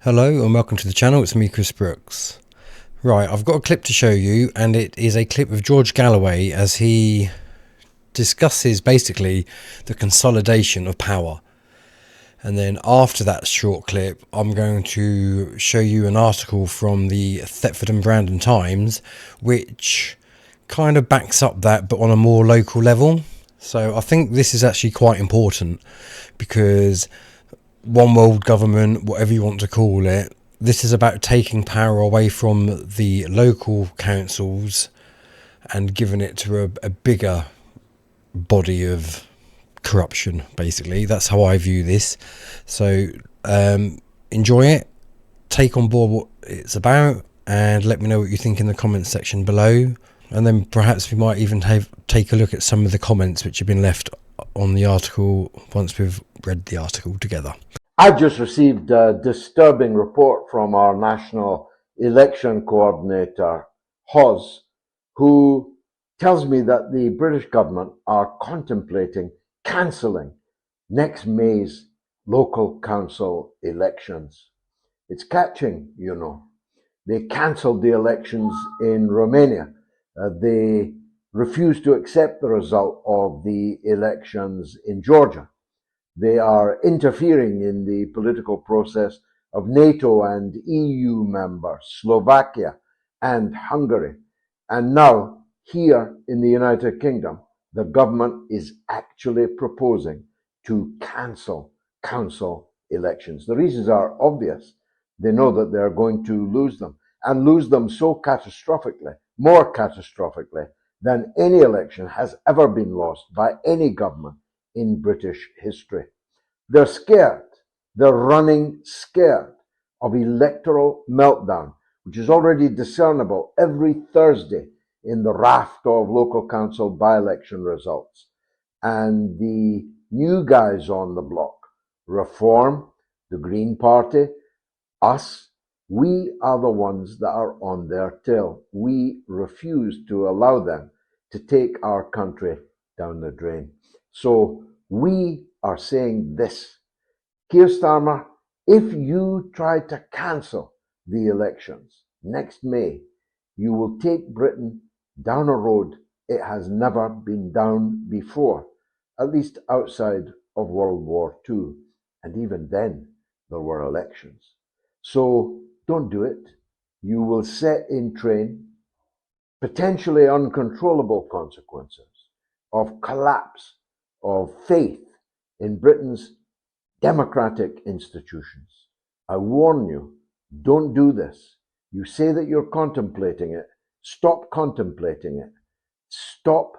Hello and welcome to the channel, it's me Kristofer Brooks. Right, I've got a clip to show you, and it is a clip of George Galloway as he discusses basically the consolidation of power. And then after that short clip, I'm going to show you an article from the Thetford and Brandon Times which kind of backs up that, but on a more local level. So I think this is actually quite important because one world government, whatever you want to call it, this is about taking power away from the local councils and giving it to a bigger body of corruption, basically. That's how I view this. So enjoy it, take on board what it's about, and let me know what you think in the comments section below. And then perhaps we might even take a look at some of the comments which have been left on the article once we've read the article together. I've just received a disturbing report from our National Election Coordinator, Hoz, who tells me that the British government are contemplating cancelling next May's local council elections. It's catching, you know. They cancelled the elections in Romania. They refused to accept the result of the elections in Georgia. They are interfering in the political process of NATO and EU members, Slovakia and Hungary. And now, here in the United Kingdom, the government is actually proposing to cancel council elections. The reasons are obvious. They know that they're going to lose them, and lose them so catastrophically, more catastrophically, than any election has ever been lost by any government in British history. They're scared. They're running scared of electoral meltdown, which is already discernible every Thursday in the raft of local council by-election results. And the new guys on the block, Reform, the Green Party, us, we are the ones that are on their tail. We refuse to allow them to take our country down the drain. So we are saying this: Keir Starmer, if you try to cancel the elections next May, you will take Britain down a road it has never been down before, at least outside of World War II. And even then, there were elections. So don't do it. You will set in train potentially uncontrollable consequences of collapse of faith in Britain's democratic institutions. I warn you, don't do this. You say that you're contemplating it. Stop contemplating it. Stop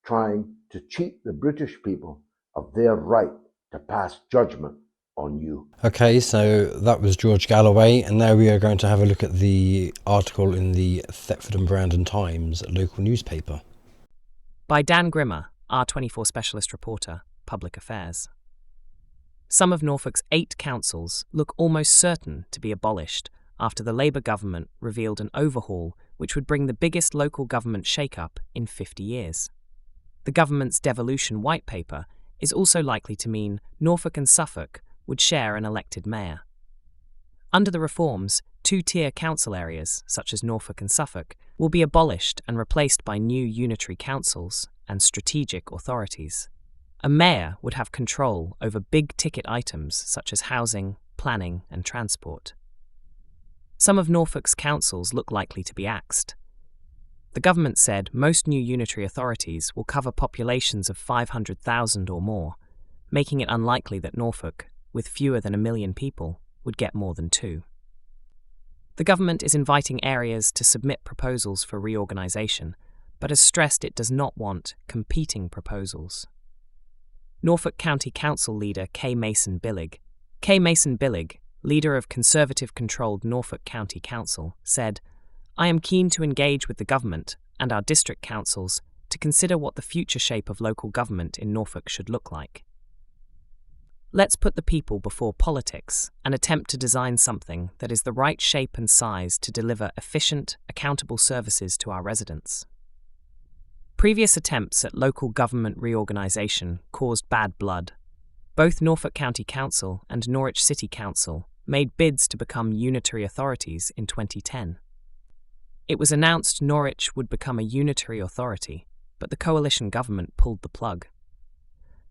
trying to cheat the British people of their right to pass judgment on you. Okay, so that was George Galloway, and now we are going to have a look at the article in the Thetford and Brandon Times local newspaper. By Dan Grimmer, R24 Specialist Reporter, Public Affairs. Some of Norfolk's 8 councils look almost certain to be abolished after the Labour government revealed an overhaul which would bring the biggest local government shake-up in 50 years. The government's devolution white paper is also likely to mean Norfolk and Suffolk would share an elected mayor. Under the reforms, 2-tier council areas, such as Norfolk and Suffolk, will be abolished and replaced by new unitary councils and strategic authorities. A mayor would have control over big-ticket items such as housing, planning, and transport. Some of Norfolk's councils look likely to be axed. The government said most new unitary authorities will cover populations of 500,000 or more, making it unlikely that Norfolk, with fewer than 1 million people, would get more than 2. The government is inviting areas to submit proposals for reorganisation, but has stressed it does not want competing proposals. Norfolk County Council leader Kay Mason Billig, leader of Conservative-controlled Norfolk County Council, said, "I am keen to engage with the government and our district councils to consider what the future shape of local government in Norfolk should look like. Let's put the people before politics and attempt to design something that is the right shape and size to deliver efficient, accountable services to our residents." Previous attempts at local government reorganisation caused bad blood. Both Norfolk County Council and Norwich City Council made bids to become unitary authorities in 2010. It was announced Norwich would become a unitary authority, but the coalition government pulled the plug.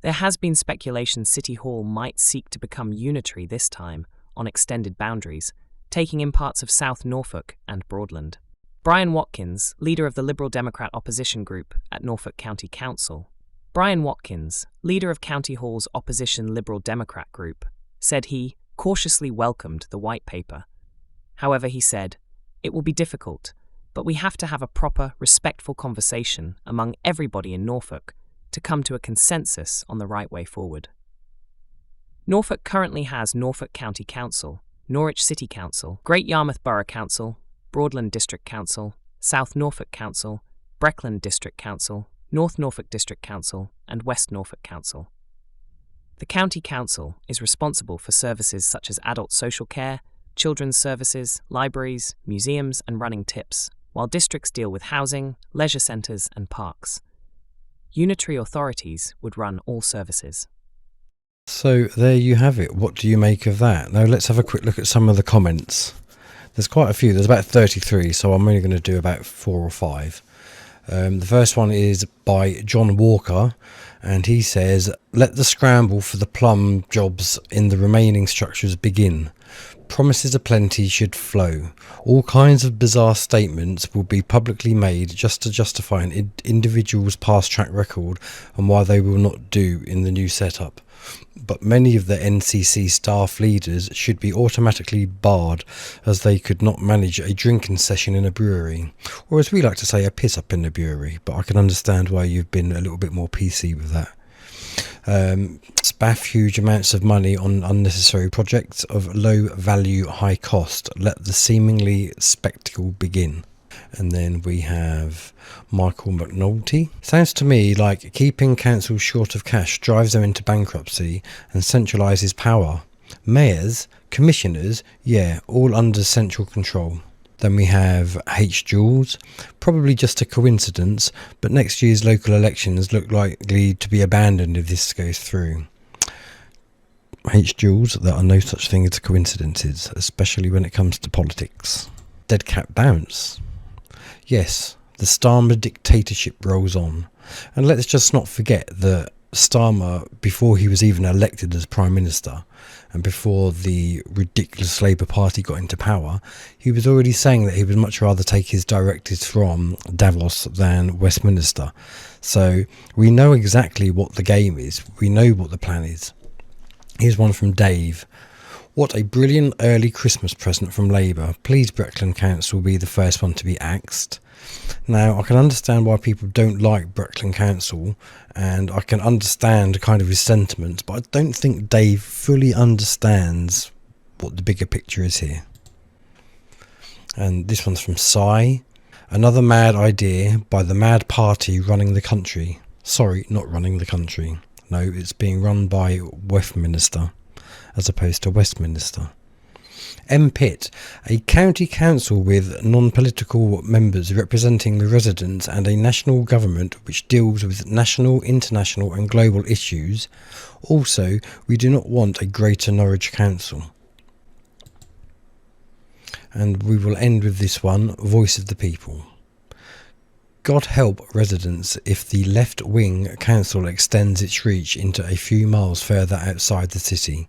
There has been speculation City Hall might seek to become unitary this time on extended boundaries, taking in parts of South Norfolk and Broadland. Brian Watkins, leader of the Liberal Democrat opposition group at Norfolk County Council, Brian Watkins, leader of County Hall's opposition Liberal Democrat group, said he cautiously welcomed the white paper. However, he said, "It will be difficult, but we have to have a proper, respectful conversation among everybody in Norfolk to come to a consensus on the right way forward." Norfolk currently has Norfolk County Council, Norwich City Council, Great Yarmouth Borough Council, Broadland District Council, South Norfolk Council, Breckland District Council, North Norfolk District Council, and West Norfolk Council. The County Council is responsible for services such as adult social care, children's services, libraries, museums, and running tips, while districts deal with housing, leisure centres, and parks. Unitary authorities would run all services. So there you have it. What do you make of that? Now let's have a quick look at some of the comments. There's quite a few. There's about 33, so I'm only going to do about 4 or 5. The first one is by John Walker, and he says, "Let the scramble for the plum jobs in the remaining structures begin. Promises aplenty should flow. All kinds of bizarre statements will be publicly made just to justify an individual's past track record and why they will not do in the new setup. But many of the NCC staff leaders should be automatically barred, as they could not manage a drinking session in a brewery, or as we like to say, a piss up in a brewery, but I can understand why you've been a little bit more PC with that. Spaff huge amounts of money on unnecessary projects of low value, high cost. Let the seemingly spectacle begin." And then we have Michael McNulty. "Sounds to me like keeping councils short of cash drives them into bankruptcy and centralises power. Mayors, commissioners, yeah, all under central control." Then we have H. Jules. "Probably just a coincidence, but next year's local elections look likely to be abandoned if this goes through." H. Jules, there are no such thing as coincidences, especially when it comes to politics. Dead Cat Bounce. "Yes, the Starmer dictatorship rolls on. And let's just not forget that Starmer, before he was even elected as Prime Minister, and before the ridiculous Labour Party got into power, he was already saying that he would much rather take his directives from Davos than Westminster. So we know exactly what the game is. We know what the plan is." Here's one from Dave. "What a brilliant early Christmas present from Labour. Please Breckland Council be the first one to be axed." Now, I can understand why people don't like Breckland Council, and I can understand kind of his sentiments, but I don't think Dave fully understands what the bigger picture is here. And this one's from Cy. "Another mad idea by the mad party running the country." Sorry, not running the country. No, it's being run by Westminster as opposed to Westminster. M. Pitt, "A county council with non-political members representing the residents and a national government which deals with national, international and global issues. Also, we do not want a Greater Norwich Council." And we will end with this one, Voice of the People. "God help residents if the left-wing council extends its reach into a few miles further outside the city.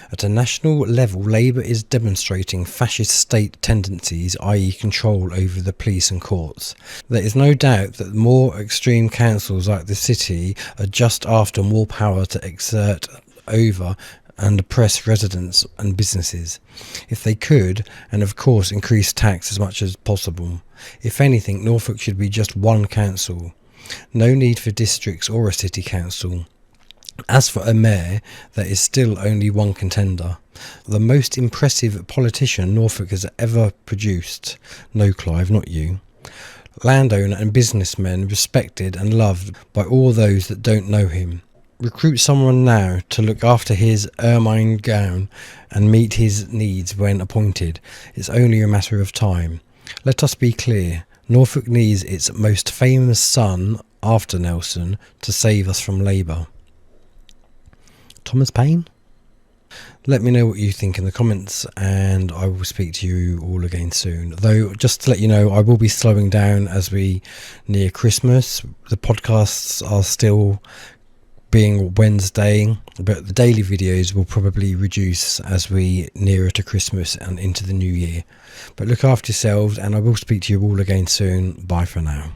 At a national level, Labour is demonstrating fascist state tendencies, i.e. control over the police and courts. There is no doubt that more extreme councils like the city are just after more power to exert over and oppress residents and businesses, if they could, and of course increase tax as much as possible. If anything, Norfolk should be just one council. No need for districts or a city council. As for a mayor, there is still only one contender. The most impressive politician Norfolk has ever produced. No, Clive, not you. Landowner and businessman respected and loved by all those that don't know him. Recruit someone now to look after his ermine gown and meet his needs when appointed. It's only a matter of time. Let us be clear. Norfolk needs its most famous son, after Nelson, to save us from Labour." Thomas Paine? Let me know what you think in the comments, and I will speak to you all again soon. Though, just to let you know, I will be slowing down as we near Christmas. The podcasts are still being Wednesday, but the daily videos will probably reduce as we nearer to Christmas and into the new year. But look after yourselves, and I will speak to you all again soon. Bye for now.